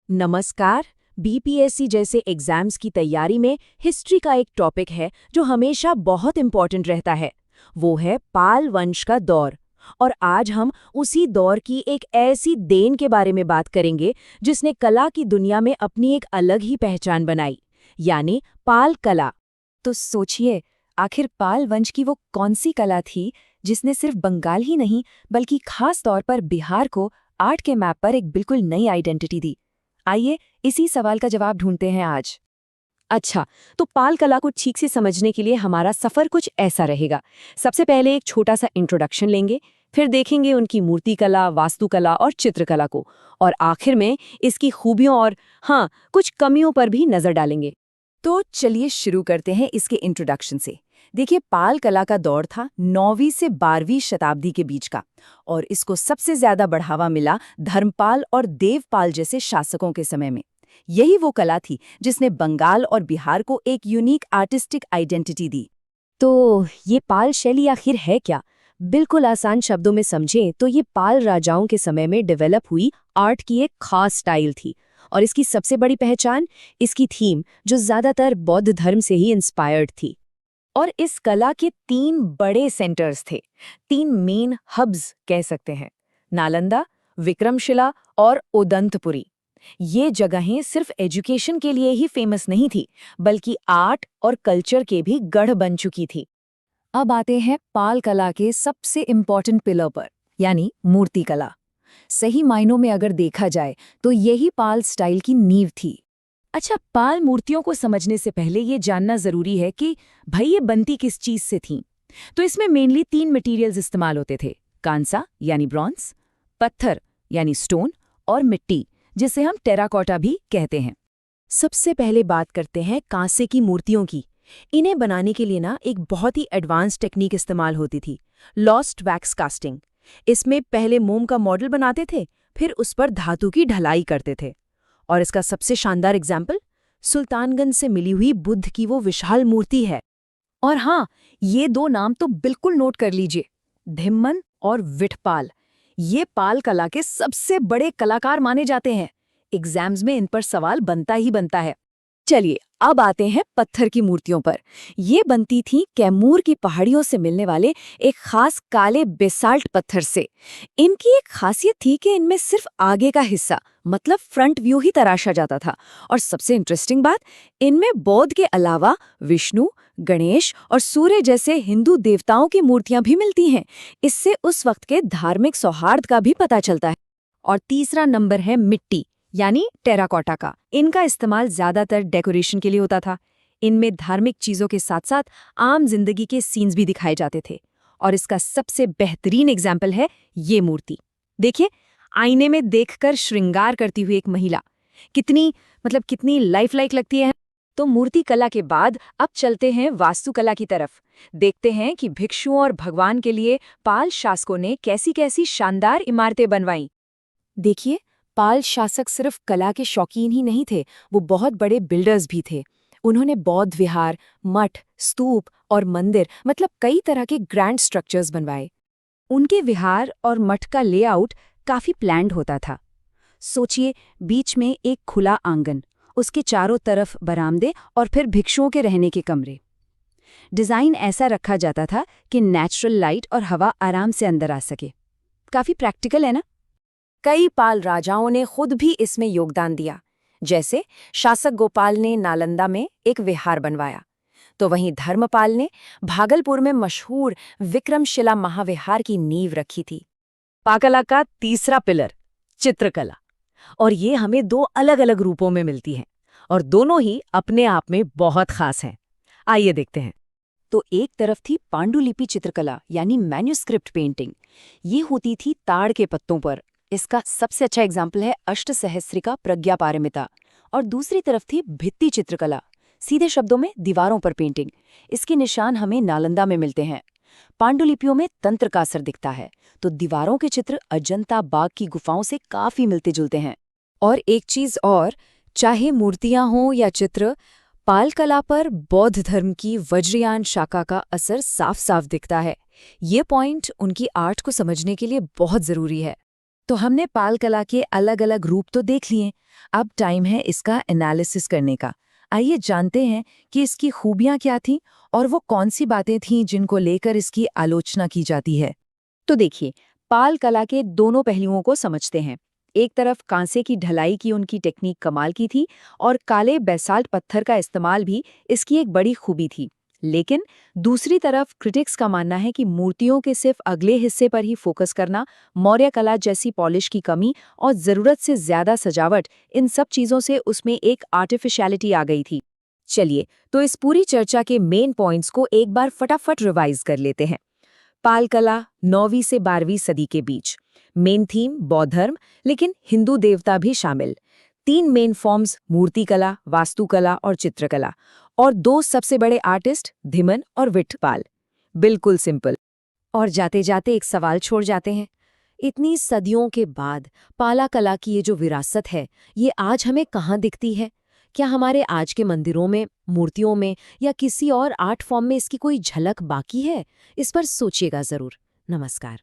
नमस्कार। बीपीएससी जैसे एग्जाम्स की तैयारी में हिस्ट्री का एक टॉपिक है जो हमेशा बहुत इम्पोर्टेंट रहता है। वो है पाल वंश का दौर। और आज हम उसी दौर की एक ऐसी देन के बारे में बात करेंगे जिसने कला की दुनिया में अपनी एक अलग ही पहचान बनाई, यानी पाल कला। तो सोचिए, आखिर पाल वंश की वो कौन सी कला थी जिसने सिर्फ बंगाल ही नहीं बल्कि खास तौर पर बिहार को आर्ट के मैप पर एक बिल्कुल नई आइडेंटिटी दी। आइए इसी सवाल का जवाब ढूंढते हैं आज। अच्छा, तो पाल कला को ठीक से समझने के लिए हमारा सफ़र कुछ ऐसा रहेगा। सबसे पहले एक छोटा सा इंट्रोडक्शन लेंगे, फिर देखेंगे उनकी मूर्तिकला, वास्तुकला और चित्रकला को, और आखिर में इसकी खूबियों और हाँ, कुछ कमियों पर भी नज़र डालेंगे। तो चलिए शुरू करते हैं इसके इंट्रोडक्शन से। देखिए, पाल कला का दौर था 9वीं से 12वीं शताब्दी के बीच का, और इसको सबसे ज्यादा बढ़ावा मिला धर्मपाल और देवपाल जैसे शासकों के समय में। यही वो कला थी जिसने बंगाल और बिहार को एक यूनिक आर्टिस्टिक आइडेंटिटी दी। तो ये पाल शैली आखिर है क्या? बिल्कुल आसान शब्दों में समझें तो ये पाल राजाओं के समय में डेवलप हुई आर्ट की एक खास स्टाइल थी, और इसकी सबसे बड़ी पहचान इसकी थीम, जो ज्यादातर बौद्ध धर्म से ही इंस्पायर्ड थी। और इस कला के 3 बड़े सेंटर्स थे, 3 मेन हब्स कह सकते हैं: नालंदा, विक्रमशिला और उदंतपुरी। ये जगहें सिर्फ एजुकेशन के लिए ही फेमस नहीं थी, बल्कि आर्ट और कल्चर के भी गढ़ बन चुकी थी। अब आते हैं पाल कला के सबसे इम्पॉर्टेंट पिलर पर, यानी मूर्ति कला। सही मायनों में अगर देखा जाए तो यही पाल स्टाइल की नींव थी। अच्छा, पाल मूर्तियों को समझने से पहले ये जानना जरूरी है कि भाई ये बनती किस चीज से थी। तो इसमें मेनली 3 मटेरियल्स इस्तेमाल होते थे: कांसा यानी ब्रॉन्ज, पत्थर यानी स्टोन, और मिट्टी जिसे हम टेराकोटा भी कहते हैं। सबसे पहले बात करते हैं कांसे की मूर्तियों की। इन्हें बनाने के लिए एक बहुत ही एडवांस टेक्निक इस्तेमाल होती थी, लॉस्ट वैक्स कास्टिंग। इसमें पहले मोम का मॉडल बनाते थे, फिर उस पर धातु की ढलाई करते थे। और इसका सबसे शानदार एग्जाम्पल सुल्तानगंज से मिली हुई बुद्ध की वो विशाल मूर्ति है। और हाँ, ये 2 नाम तो बिल्कुल नोट कर लीजिए, धिम्मन और विठपाल। ये पाल कला के सबसे बड़े कलाकार माने जाते हैं। एग्जाम्स में इन पर सवाल बनता ही बनता है। चलिए अब आते हैं पत्थर की मूर्तियों पर। ये बनती थी कैमूर की पहाड़ियों से मिलने वाले एक खास काले बेसाल्ट पत्थर से। इनकी एक खासियत थी कि इनमें सिर्फ आगे का हिस्सा, मतलब फ्रंट व्यू ही तराशा जाता था। और सबसे इंटरेस्टिंग बात, इनमें बौद्ध के अलावा विष्णु, गणेश और सूर्य जैसे हिंदू देवताओं की मूर्तियां भी मिलती हैं। इससे उस वक्त के धार्मिक सौहार्द का भी पता चलता है। और तीसरा नंबर है मिट्टी यानी टेराकोटा का। इनका इस्तेमाल ज्यादातर डेकोरेशन के लिए होता था। इनमें धार्मिक चीजों के साथ साथ आम जिंदगी के सीन्स भी दिखाए जाते थे। और इसका सबसे बेहतरीन एग्जाम्पल है ये मूर्ति। देखिए, आईने में देखकर श्रृंगार करती हुई एक महिला कितनी लाइफ लाइक लगती है। तो मूर्ति कला के बाद अब चलते हैं वास्तुकला की तरफ। देखते हैं कि भिक्षुओं और भगवान के लिए पाल शासकों ने कैसी कैसी शानदार इमारतें बनवाईं। देखिए, पाल शासक सिर्फ कला के शौकीन ही नहीं थे, वो बहुत बड़े बिल्डर्स भी थे। उन्होंने बौद्ध विहार, मठ, स्तूप और मंदिर, मतलब कई तरह के ग्रैंड स्ट्रक्चर्स बनवाए। उनके विहार और मठ का लेआउट काफी प्लान्ड होता था। सोचिए, बीच में एक खुला आंगन, उसके चारों तरफ बरामदे और फिर भिक्षुओं के रहने के कमरे। डिजाइन ऐसा रखा जाता था कि नेचुरल लाइट और हवा आराम से अंदर आ सके। काफी प्रैक्टिकल है ना? कई पाल राजाओं ने खुद भी इसमें योगदान दिया। जैसे शासक गोपाल ने नालंदा में एक विहार बनवाया, तो वहीं धर्मपाल ने भागलपुर में मशहूर विक्रमशिला महाविहार की नींव रखी थी। पाकला का तीसरा पिलर, चित्रकला। और ये हमें 2 अलग अलग रूपों में मिलती है, और दोनों ही अपने आप में बहुत खास हैं। आइए देखते हैं। तो एक तरफ थी पांडुलिपि चित्रकला यानी मैन्युस्क्रिप्ट पेंटिंग। ये होती थी ताड़ के पत्तों पर। इसका सबसे अच्छा एग्जाम्पल है अष्टसहस्रिका प्रज्ञापारमिता। और दूसरी तरफ थी भित्ति चित्रकला, सीधे शब्दों में दीवारों पर पेंटिंग। इसके निशान हमें नालंदा में मिलते हैं। पांडुलिपियों में तंत्र का असर दिखता है, तो दीवारों के चित्र अजंता बाग की गुफाओं से काफी मिलते जुलते हैं। और एक चीज और, चाहे मूर्तियां हों या चित्र, पाल कला पर बौद्ध धर्म की वज्रयान शाखा का असर साफ साफ दिखता है। ये पॉइंट उनकी आर्ट को समझने के लिए बहुत जरूरी है। तो हमने पाल कला के अलग अलग रूप तो देख लिए, अब टाइम है इसका एनालिसिस करने का। आइए जानते हैं कि इसकी खूबियां क्या थीं और वो कौन सी बातें थीं जिनको लेकर इसकी आलोचना की जाती है। तो देखिए, पाल कला के दोनों पहलुओं को समझते हैं। एक तरफ कांसे की ढलाई की उनकी टेक्निक कमाल की थी और काले बेसाल्ट पत्थर का इस्तेमाल भी इसकी एक बड़ी खूबी थी। लेकिन दूसरी तरफ क्रिटिक्स का मानना है कि मूर्तियों के सिर्फ अगले हिस्से पर ही फोकस करना, मौर्य कला जैसी पॉलिश की कमी और ज़रूरत से ज़्यादा सजावट, इन सब चीज़ों से उसमें एक आर्टिफिशियलिटी आ गई थी। चलिए, तो इस पूरी चर्चा के मेन पॉइंट्स को एक बार फटाफट रिवाइज कर लेते हैं। पाल कला 9वीं से 12वीं सदी के बीच। मेन थीम बौद्ध धर्म, लेकिन हिंदू देवता भी शामिल। 3 मेन फॉर्म्स मूर्तिकला, वास्तुकला और चित्रकला। और 2 सबसे बड़े आर्टिस्ट धिमन और विठपाल। बिल्कुल सिंपल। और जाते जाते एक सवाल छोड़ जाते हैं। इतनी सदियों के बाद पाला कला की ये जो विरासत है, ये आज हमें कहाँ दिखती है? क्या हमारे आज के मंदिरों में, मूर्तियों में या किसी और आर्ट फॉर्म में इसकी कोई झलक बाकी है? इस पर सोचिएगा ज़रूर। नमस्कार।